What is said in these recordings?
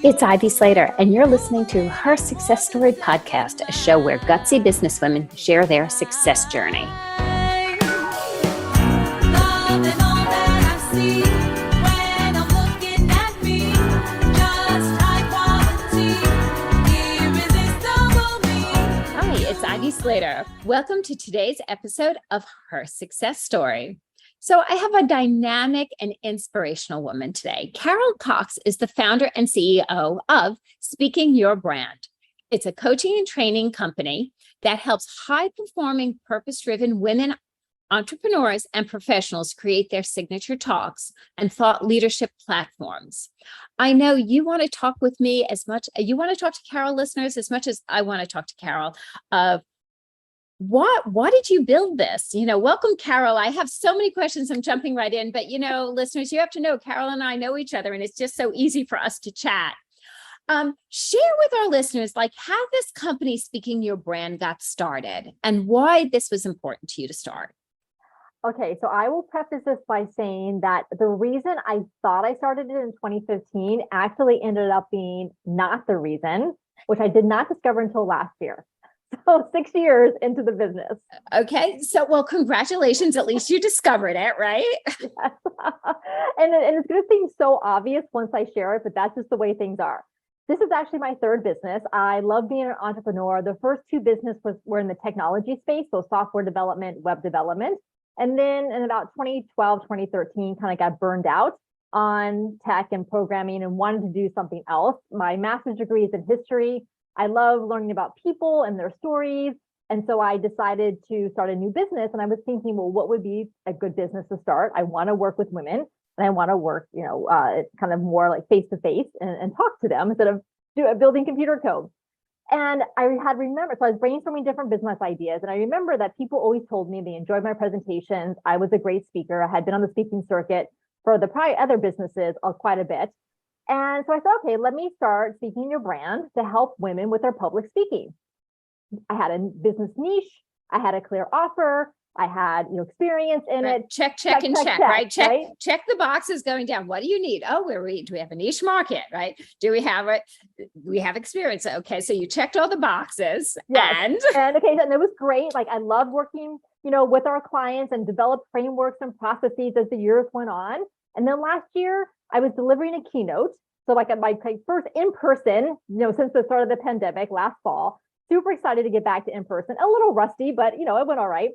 It's Ivy Slater, and you're listening to Her Success Story podcast, a show where gutsy businesswomen share their success journey. Hi, it's Ivy Slater. Welcome to today's episode of Her Success Story. So I have a dynamic and inspirational woman today. Carol Cox is the founder and CEO of Speaking Your Brand. It's a coaching and training company that helps high-performing, purpose-driven women entrepreneurs and professionals create their signature talks and thought leadership platforms. I know you want to talk with me as much, you want to talk to Carol listeners as much as I want to talk to Carol of why did you build this? Welcome, Carol. I have so many questions. I'm jumping right in, but listeners, you have to know Carol and I know each other, and it's just so easy for us to chat. Share with our listeners, how this company Speaking Your Brand got started and why this was important to you to start. Okay, so I will preface this by saying that the reason I thought I started it in 2015 actually ended up being not the reason, which I did not discover until last year. So 6 years into the business. Okay. So, well, congratulations. At least you discovered it, right? Yes. And it's going to seem so obvious once I share it, but that's just the way things are. This is actually my third business. I love being an entrepreneur. The first two businesses were in the technology space, so software development, web development. And then in about 2012, 2013, kind of got burned out on tech and programming and wanted to do something else. My master's degree is in history. I love learning about people and their stories. And so I decided to start a new business. And I was thinking, well, what would be a good business to start? I want to work with women and I want to work, kind of more like face to face and talk to them instead of building computer code. And I had remembered, so I was brainstorming different business ideas. And I remember that people always told me they enjoyed my presentations. I was a great speaker. I had been on the speaking circuit for the probably other businesses quite a bit. And so I thought, okay, let me start Speaking Your Brand to help women with their public speaking. I had a business niche. I had a clear offer. I had experience in it. Check, right? Check the boxes going down. What do you need? Oh, do we have a niche market, right? Do we have it? We have experience. Okay, so you checked all the boxes. Yes. And it was great. I loved working, with our clients and developed frameworks and processes as the years went on. And then last year, I was delivering a keynote. So at my first in-person, since the start of the pandemic last fall, super excited to get back to in-person, a little rusty, but it went all right.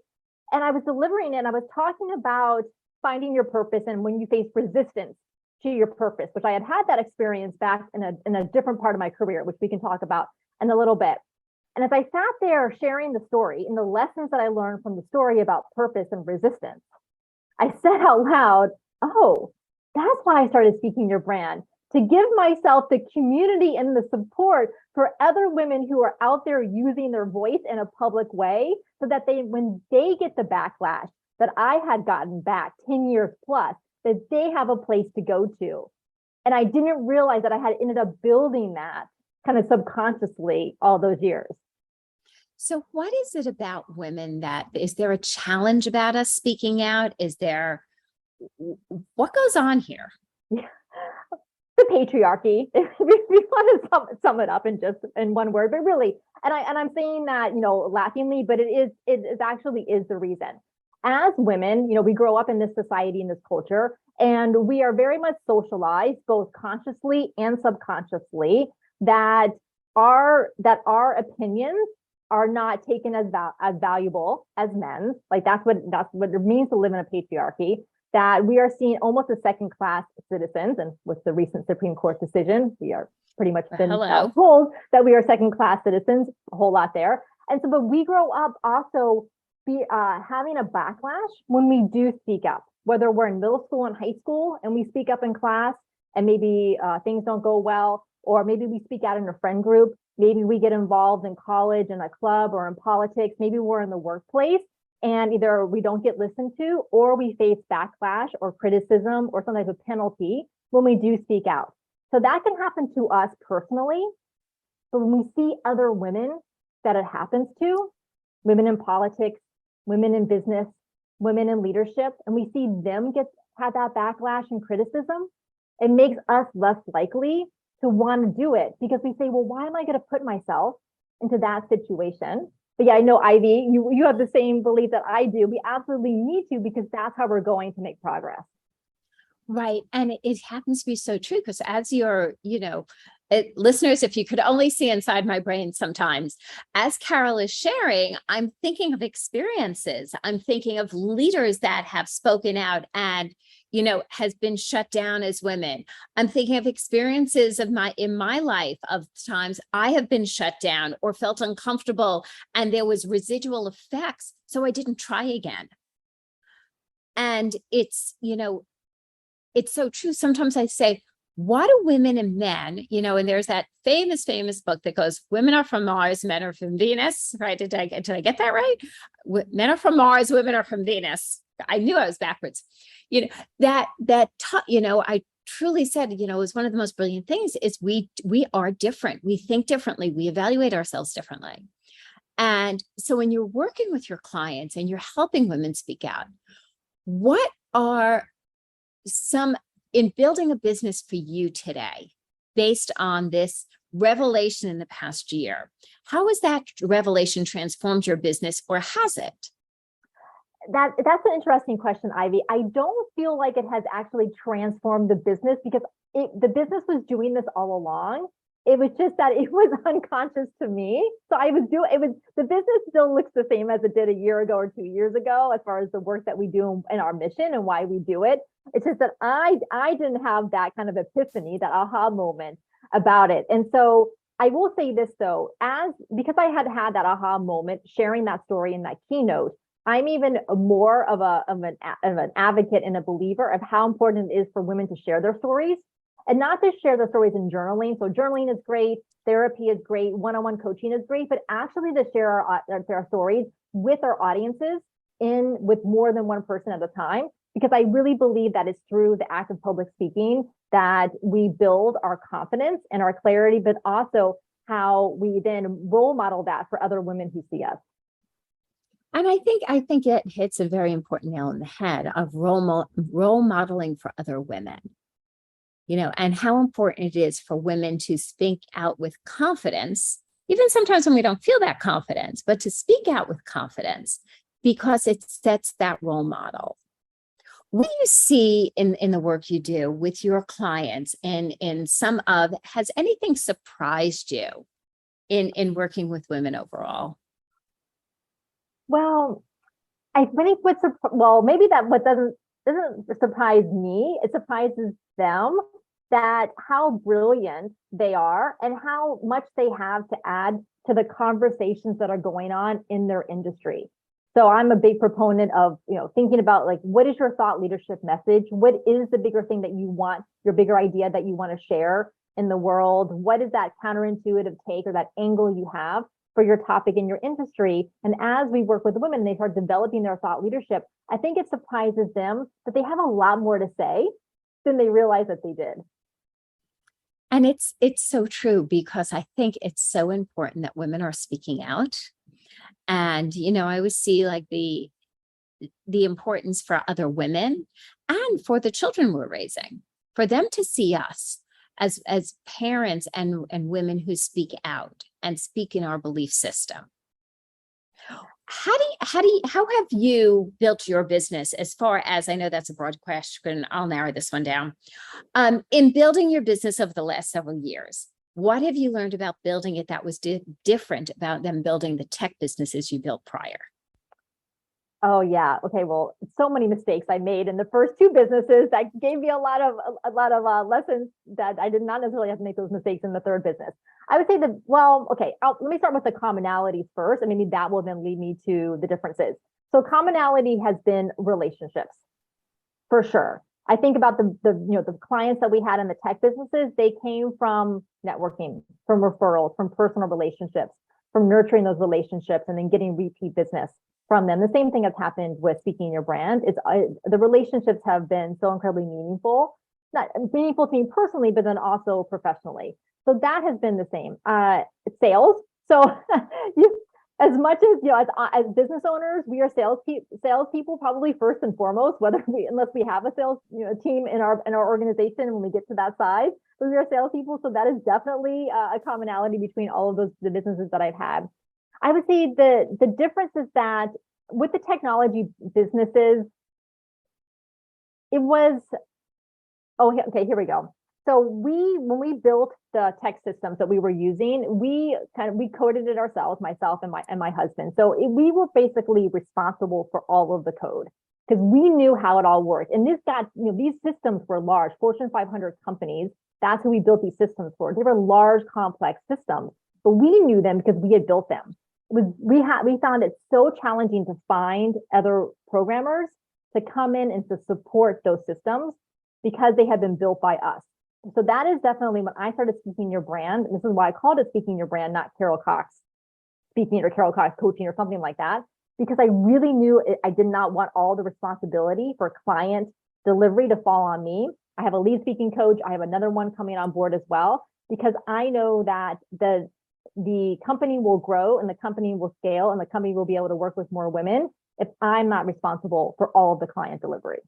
And I was delivering it and I was talking about finding your purpose and when you face resistance to your purpose, which I had that experience back in a different part of my career, which we can talk about in a little bit. And as I sat there sharing the story and the lessons that I learned from the story about purpose and resistance, I said out loud, oh, that's why I started Speaking Your Brand, to give myself the community and the support for other women who are out there using their voice in a public way so that when they get the backlash that I had gotten back 10 years plus, that they have a place to go to. And I didn't realize that I had ended up building that kind of subconsciously all those years. So what is it about women is there a challenge about us speaking out? What goes on here? Yeah. The patriarchy, if you want to sum it up in one word, but really, and I'm saying that, laughingly, but it actually is the reason. As women, we grow up in this society, in this culture, and we are very much socialized, both consciously and subconsciously, that our opinions are not taken as valuable as men's. That's what it means to live in a patriarchy. That we are seen almost as second-class citizens, and with the recent Supreme Court decision, we are pretty much been told that we are second-class citizens, a whole lot there. And so, but we grow up also having a backlash when we do speak up, whether we're in middle school and high school, and we speak up in class, and maybe things don't go well, or maybe we speak out in a friend group, maybe we get involved in college, in a club, or in politics, maybe we're in the workplace, and either we don't get listened to or we face backlash or criticism or some type of penalty when we do speak out. So that can happen to us personally. But when we see other women that it happens to, women in politics, women in business, women in leadership, and we see them have that backlash and criticism, it makes us less likely to want to do it, because we say, well, why am I going to put myself into that situation? But yeah, I know, Ivy, you have the same belief that I do. We absolutely need to, because that's how we're going to make progress. Right. And it happens to be so true, because as you're, listeners, if you could only see inside my brain sometimes, as Carol is sharing, I'm thinking of experiences. I'm thinking of leaders that have spoken out and, has been shut down as women. I'm thinking of experiences in my life of times I have been shut down or felt uncomfortable, and there was residual effects. So I didn't try again. And it's so true. Sometimes I say, why do women and men, and there's that famous book that goes, women are from Mars, men are from Venus, right? Did I get that right? Men are from Mars, women are from Venus. I knew I was backwards. I truly said, is one of the most brilliant things is we are different. We think differently. We evaluate ourselves differently. And so when you're working with your clients and you're helping women speak out, what are some in building a business for you today based on this revelation in the past year? How has that revelation transformed your business, or has it? That's an interesting question, Ivy. I don't feel like it has actually transformed the business, because the business was doing this all along. It was just that it was unconscious to me. So the business still looks the same as it did a year ago or 2 years ago, as far as the work that we do and our mission and why we do it. It's just that I didn't have that kind of epiphany, that aha moment about it. And so I will say this though, because I had that aha moment sharing that story in that keynote, I'm even more of an advocate and a believer of how important it is for women to share their stories, and not just share their stories in journaling. So journaling is great, therapy is great, one-on-one coaching is great, but actually to share our stories with our audiences, with more than one person at a time, because I really believe that it's through the act of public speaking that we build our confidence and our clarity, but also how we then role model that for other women who see us. And I think it hits a very important nail in the head of role modeling for other women, and how important it is for women to speak out with confidence, even sometimes when we don't feel that confidence, but to speak out with confidence, because it sets that role model. What do you see in the work you do with your clients, and has anything surprised you in working with women overall? Well, I think maybe that what doesn't surprise me, it surprises them, that how brilliant they are and how much they have to add to the conversations that are going on in their industry. So I'm a big proponent of, thinking about, like, what is your thought leadership message? What is the bigger thing that you want, your bigger idea that you want to share in the world? What is that counterintuitive take or that angle you have for your topic in your industry? And as we work with women, they start developing their thought leadership, I think it surprises them that they have a lot more to say than they realize that they did. And it's so true, because I think it's so important that women are speaking out. And, I always see like the importance for other women and for the children we're raising, for them to see us as parents and women who speak out and speak in our belief system. How have you built your business, as far as, I know that's a broad question, I'll narrow this one down. In building your business over the last several years, what have you learned about building it that was different about them building the tech businesses you built prior? Oh yeah. Okay. Well, so many mistakes I made in the first two businesses that gave me a lot of lessons that I did not necessarily have to make those mistakes in the third business. I would say that, let me start with the commonalities first, and maybe that will then lead me to the differences. So commonality has been relationships, for sure. I think about the clients that we had in the tech businesses, they came from networking, from referrals, from personal relationships, from nurturing those relationships and then getting repeat business from them. The same thing has happened with speaking your brand. The relationships have been so incredibly meaningful, not meaningful to me personally, but then also professionally. So that has been the same. Sales. So as as much as, as business owners, we are salespeople probably first and foremost, unless we have a sales team in our organization when we get to that size, but we are salespeople. So that is definitely a commonality between all of the businesses that I've had. I would say the difference is that with the technology businesses, it was, okay, here we go. So when we built the tech systems that we were using, we coded it ourselves, myself and my husband. So we were basically responsible for all of the code because we knew how it all worked. And these systems were large, Fortune 500 companies. That's who we built these systems for. They were large, complex systems, but we knew them because we had built them. We found it so challenging to find other programmers to come in and to support those systems because they had been built by us. So that is definitely when I started Speaking Your Brand. And this is why I called it Speaking Your Brand, not Carol Cox speaking or Carol Cox coaching or something like that, because I really knew I did not want all the responsibility for client delivery to fall on me. I have a lead speaking coach. I have another one coming on board as well, because I know that the company will grow and the company will scale and the company will be able to work with more women if I'm not responsible for all of the client delivery.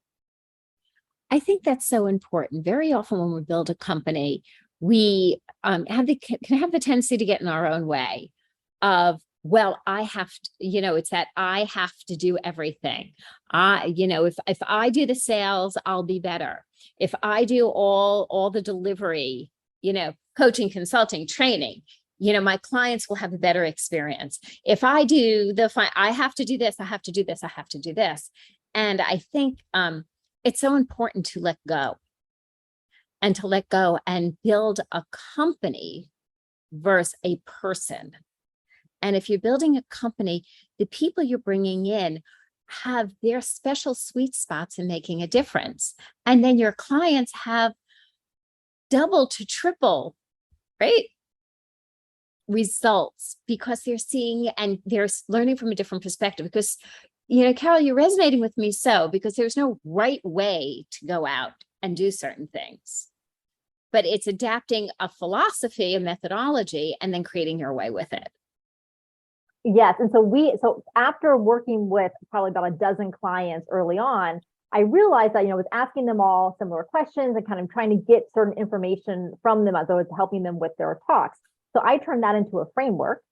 I think that's so important. Very often when we build a company, we can have the tendency to get in our own way of, well, I have to, it's that I have to do everything. If I do the sales, I'll be better. If I do all the delivery, coaching, consulting, training, my clients will have a better experience. If I do I have to do this, I have to do this, I have to do this. And I think, it's so important to let go and build a company versus a person. And if you're building a company, the people you're bringing in have their special sweet spots in making a difference. And then your clients have double to triple, right, results because they're seeing and they're learning from a different perspective. Because Carol, you're resonating with me because there's no right way to go out and do certain things, but it's adapting a philosophy, a methodology, and then creating your way with it. Yes. And so after working with probably about a dozen clients early on, I realized that, I was asking them all similar questions and kind of trying to get certain information from them as I was helping them with their talks. So I turned that into a framework.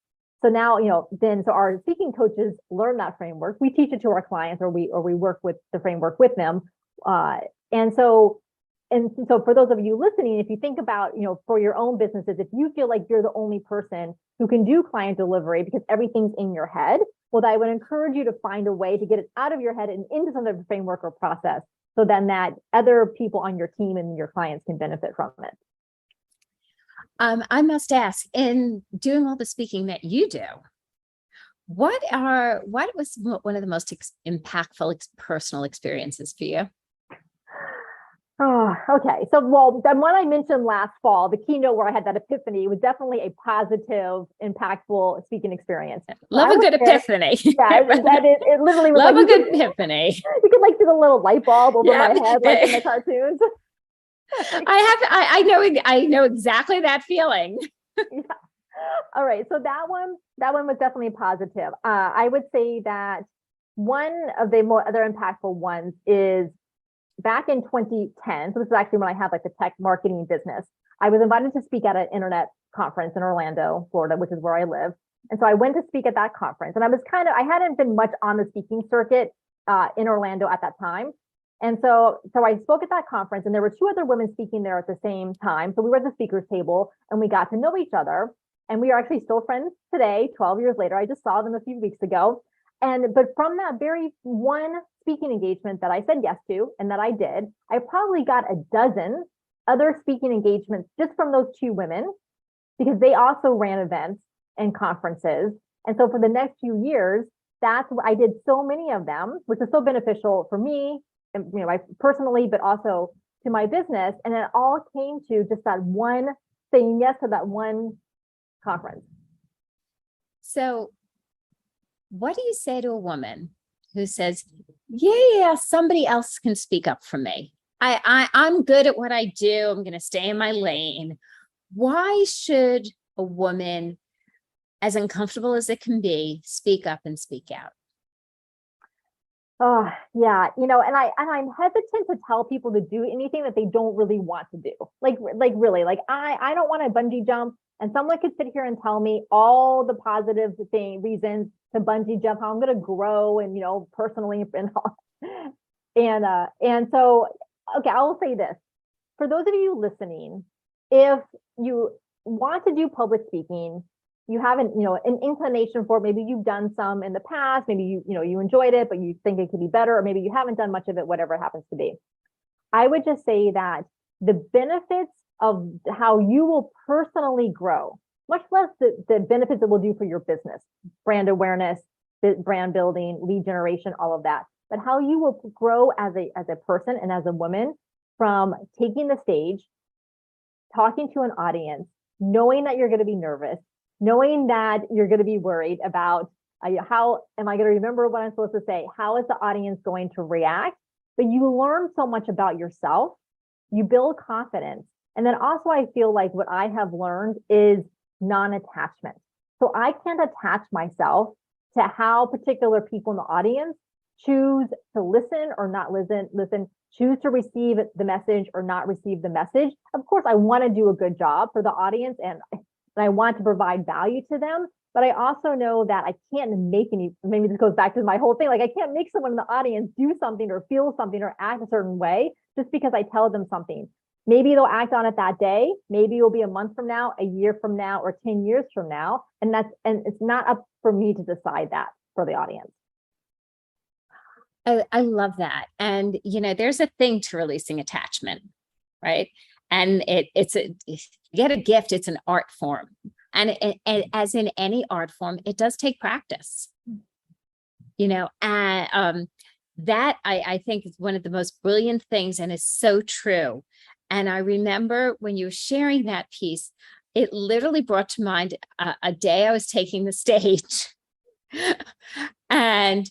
So now, so our speaking coaches learn that framework. We teach it to our clients, or we work with the framework with them. And so for those of you listening, if you think about, for your own businesses, if you feel like you're the only person who can do client delivery because everything's in your head, well, I would encourage you to find a way to get it out of your head and into some sort of framework or process, so then that other people on your team and your clients can benefit from it. I must ask, in doing all the speaking that you do, what was one of the most impactful personal experiences for you? Oh, okay. So, the one I mentioned last fall, the keynote where I had that epiphany, was definitely a positive, impactful speaking experience. Love a good epiphany. Yeah, it literally was love a good epiphany. You could see the little light bulb over my head, like in the cartoons. I know exactly that feeling. Yeah. All right. So that one was definitely positive. I would say that one of the more other impactful ones is back in 2010. So this is actually when I had the tech marketing business. I was invited to speak at an internet conference in Orlando, Florida, which is where I live. And so I went to speak at that conference, and I hadn't been much on the speaking circuit in Orlando at that time. And so I spoke at that conference, and there were two other women speaking there at the same time. So we were at the speaker's table and we got to know each other, and we are actually still friends today, 12 years later. I just saw them a few weeks ago. But from that very one speaking engagement that I said yes to, and that I did, I probably got a dozen other speaking engagements just from those two women, because they also ran events and conferences. And so for the next few years, that's what I did, so many of them, which is so beneficial for me, and personally, but also to my business. And it all came to just that one, saying yes to that one conference. So what do you say to a woman who says, yeah, somebody else can speak up for me. I'm good at what I do. I'm going to stay in my lane. Why should a woman as uncomfortable as it can be, speak up and speak out. Oh, yeah. And I'm hesitant to tell people to do anything that they don't really want to do. Like really, like I don't want to bungee jump, and someone could sit here and tell me all the positive reasons to bungee jump, how I'm going to grow and, personally and all. And so, okay, I will say this. For those of you listening, if you want to do public speaking, you have an inclination for it, maybe you've done some in the past, maybe you enjoyed it, but you think it could be better, or maybe you haven't done much of it, whatever it happens to be. I would just say that the benefits of how you will personally grow, much less the benefits it will do for your business, brand awareness, brand building, lead generation, all of that, but how you will grow as a person and as a woman from taking the stage, talking to an audience, knowing that you're going to be nervous, knowing that you're going to be worried about how am I going to remember what I'm supposed to say? How is the audience going to react? But you learn so much about yourself. You build confidence. And then also I feel like what I have learned is non-attachment. So I can't attach myself to how particular people in the audience choose to listen or not listen, choose to receive the message or not receive the message. Of course, I want to do a good job for the audience and I want to provide value to them, but I also know that I can't maybe this goes back to my whole thing, like I can't make someone in the audience do something or feel something or act a certain way just because I tell them something. Maybe they'll act on it that day, maybe it'll be a month from now, a year from now, or 10 years from now, and it's not up for me to decide that for the audience. I love that. And, there's a thing to releasing attachment, right? And if you get a gift, it's an art form. And as in any art form, it does take practice, and that I think is one of the most brilliant things and is so true. And I remember when you were sharing that piece, it literally brought to mind a day I was taking the stage and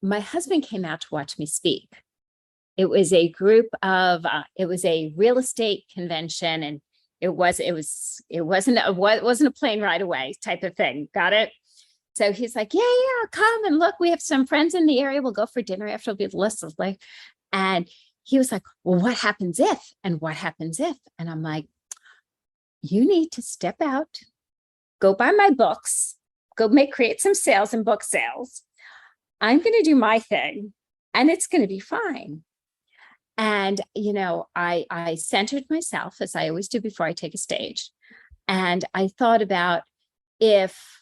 my husband came out to watch me speak. It was a group of, it was a real estate convention, and it wasn't a plane ride away type of thing. Got it? So he's like, yeah, come and look. We have some friends in the area. We'll go for dinner after. We'll be listless. And he was like, well, what happens if? And what happens if? And I'm like, you need to step out, go buy my books, create some sales and book sales. I'm going to do my thing, and it's going to be fine. And, I centered myself, as I always do before I take a stage. And I thought about, if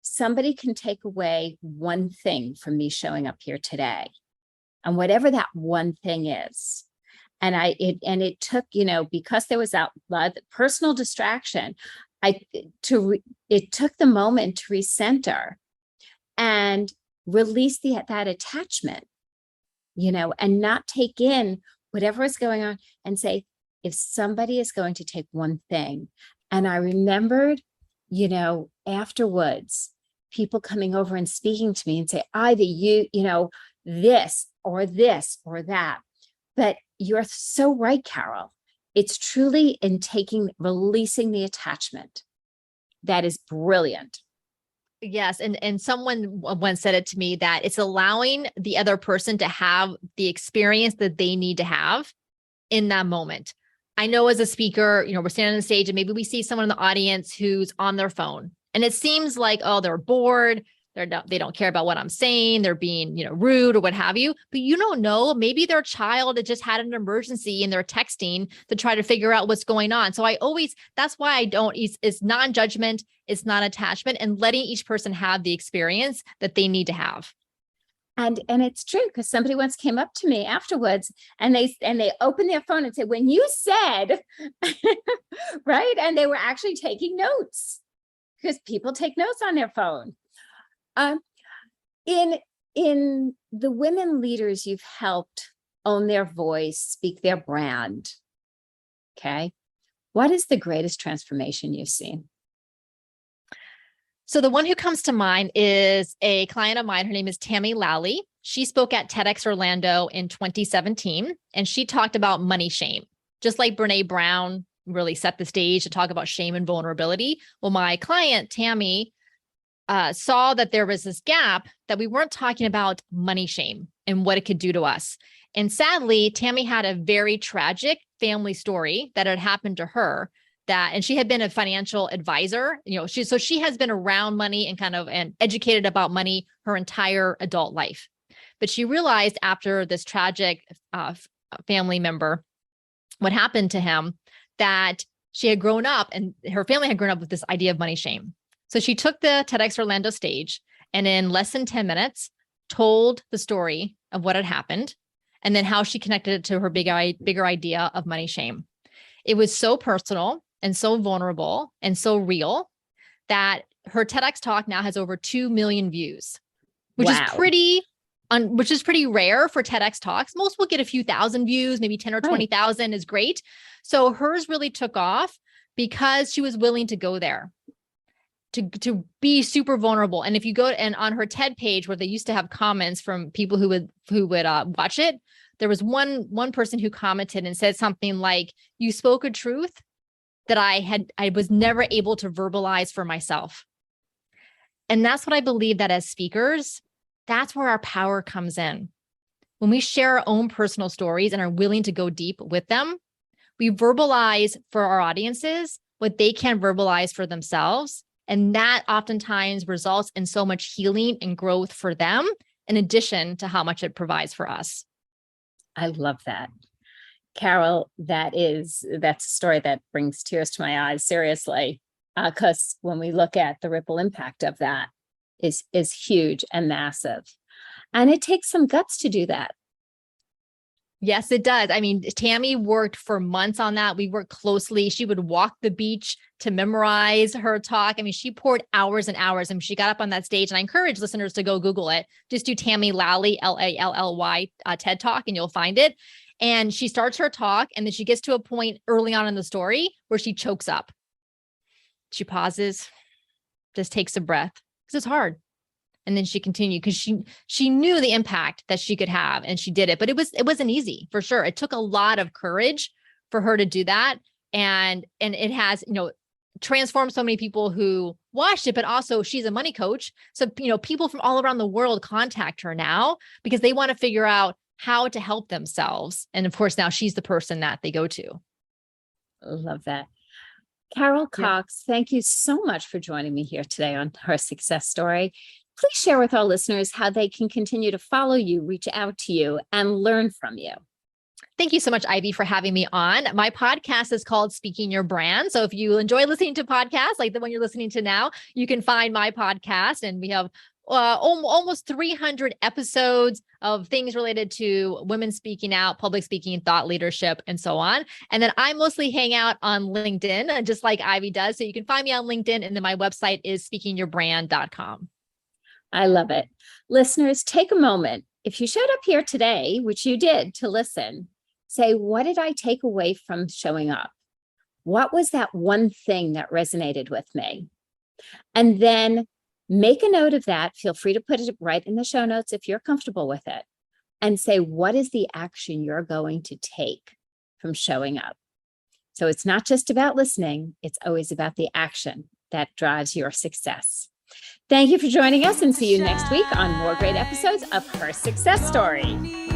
somebody can take away one thing from me showing up here today, and whatever that one thing is, and it took, because there was that personal distraction, it took the moment to recenter and release that attachment, and not take in whatever is going on, and say, if somebody is going to take one thing. And I remembered, afterwards, people coming over and speaking to me and say, Ivy, this or that. But you're so right, Carol. It's truly in releasing the attachment. That is brilliant. Yes. And someone once said it to me, that it's allowing the other person to have the experience that they need to have in that moment. I know as a speaker, we're standing on the stage and maybe we see someone in the audience who's on their phone, and it seems like, oh, they're bored. They don't care about what I'm saying. They're being, rude or what have you, but you don't know, maybe their child had just had an emergency and they're texting to try to figure out what's going on. So that's why it's non-judgment, it's non-attachment, and letting each person have the experience that they need to have. And it's true, because somebody once came up to me afterwards and they opened their phone and said, when you said, right. And they were actually taking notes, because people take notes on their phone. In the women leaders you've helped own their voice, speak their brand, okay, what is the greatest transformation you've seen? So the one who comes to mind is a client of mine. Her name is Tammy Lally. She spoke at TEDx Orlando in 2017, and she talked about money shame. Just like Brene Brown really set the stage to talk about shame and vulnerability. Well, my client, Tammy, saw that there was this gap that we weren't talking about money shame and what it could do to us. And sadly, Tammy had a very tragic family story that had happened to her and she had been a financial advisor, so she has been around money and educated about money her entire adult life. But she realized after this tragic family member, what happened to him, that she had grown up and her family had grown up with this idea of money shame. So she took the TEDx Orlando stage and in less than 10 minutes told the story of what had happened and then how she connected it to her bigger idea of money shame. It was so personal and so vulnerable and so real that her TEDx talk now has over 2 million views, which is pretty rare for TEDx talks. Most will get a few thousand views, maybe 10 or 20,000 is great. So hers really took off because she was willing to go there, to be super vulnerable. And if you go and on her TED page where they used to have comments from people who would watch it, there was one person who commented and said something like, "You spoke a truth that I was never able to verbalize for myself." And that's what I believe, that as speakers, that's where our power comes in. When we share our own personal stories and are willing to go deep with them, we verbalize for our audiences what they can't verbalize for themselves. And that oftentimes results in so much healing and growth for them, in addition to how much it provides for us. I love that. Carol, that's a story that brings tears to my eyes, seriously, because when we look at the ripple impact of that is huge and massive. And it takes some guts to do that. Yes, it does. I mean, Tammy worked for months on that. We worked closely. She would walk the beach to memorize her talk. I mean, she poured hours and hours, and she got up on that stage. And I encourage listeners to go Google it. Just do Tammy Lally, Lally, TED Talk, and you'll find it. And she starts her talk, and then she gets to a point early on in the story where she chokes up. She pauses, just takes a breath, because it's hard. And then she continued because she knew the impact that she could have, and she did it. But it wasn't easy, for sure. It took a lot of courage for her to do that. And it has, transformed so many people who watched it, but also she's a money coach. So, people from all around the world contact her now because they want to figure out how to help themselves. And of course, now she's the person that they go to. I love that. Carol Cox, thank you so much for joining me here today on Her Success Story. Please share with our listeners how they can continue to follow you, reach out to you, and learn from you. Thank you so much, Ivy, for having me on. My podcast is called Speaking Your Brand. So if you enjoy listening to podcasts like the one you're listening to now, you can find my podcast. And we have almost 300 episodes of things related to women speaking out, public speaking, thought leadership, and so on. And then I mostly hang out on LinkedIn, just like Ivy does. So you can find me on LinkedIn. And then my website is speakingyourbrand.com. I love it. Listeners, take a moment. If you showed up here today, which you did, to listen, say, what did I take away from showing up? What was that one thing that resonated with me? And then make a note of that. Feel free to put it right in the show notes if you're comfortable with it. And say, what is the action you're going to take from showing up? So it's not just about listening. It's always about the action that drives your success. Thank you for joining us, and see you next week on more great episodes of Her Success Story.